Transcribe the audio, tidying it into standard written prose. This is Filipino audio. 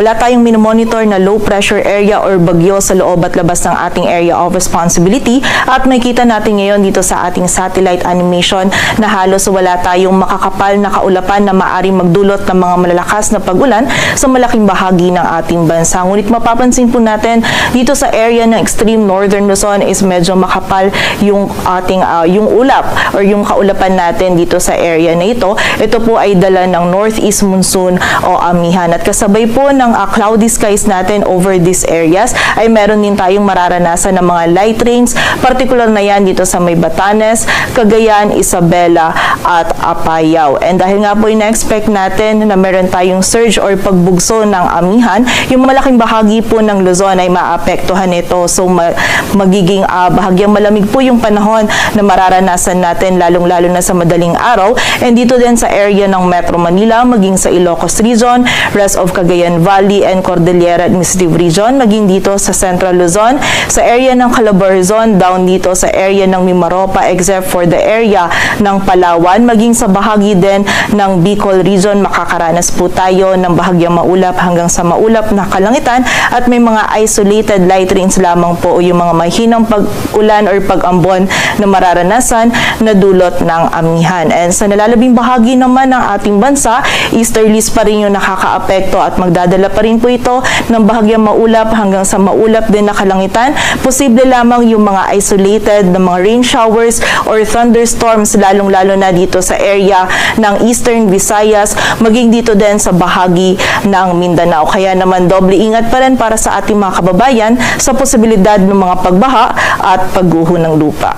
wala tayong minomonitor na low pressure area or bagyo sa loob at labas ng ating area of responsibility, at makita natin ngayon dito sa ating satellite animation na halos wala tayong makakapal na kaulapan na maaring magdulot ng mga malalakas na pag-ulan sa malaking bahagi ng ating bansa. Ngunit mapapansin po natin dito sa area ng extreme northern Luzon is medyo makapal yung ating yung ulap or yung kaulapan natin dito sa area na ito. Ito po ay dala ng northeast monsoon o amihan, at kasabay po ng cloudy skies natin over these areas ay meron din tayong mararanasan ng mga light rains, particular na yan dito sa may Batanes, Cagayan, Isabela at Apayao. And dahil nga po ina-expect natin na meron tayong surge or pagbugso ng amihan, yung malaking bahagi po ng Luzon ay maapektuhan nito. So magiging bahagyang malamig po yung panahon na mararanasan natin, lalong-lalo na sa madaling araw. And dito din sa area ng Metro Manila, maging sa Ilocos Region, rest of Cagayan Valley and Cordillera Administrative Region, maging dito sa Central Luzon, sa area ng Calabarzon, down dito sa area ng Mimaropa, except for the area ng Palawan, maging sa bahagi din ng Bicol Region, makakaranas po tayo ng bahagyang maulap hanggang sa maulap na kalangitan, at may mga isolated light rains lamang po o yung mga mahinang pag-ulan or pag-ambon na mararanasan na dulot ng amihan. And sa nalalabing bahagi naman ng ating bansa, easterlies pa rin yung nakakaapekto at magdadala pa rin po ito ng bahagyang maulap hanggang sa maulap din na kalangitan. Posible lamang yung mga isolated na mga rain showers or thunderstorms, lalong-lalo na dito sa area ng Eastern Visayas, maging dito din sa bahagi ng Mindanao. Kaya naman doble ingat pa rin para sa ating mga kababayan sa posibilidad ng mga pagbaha at pagguho ng lupa.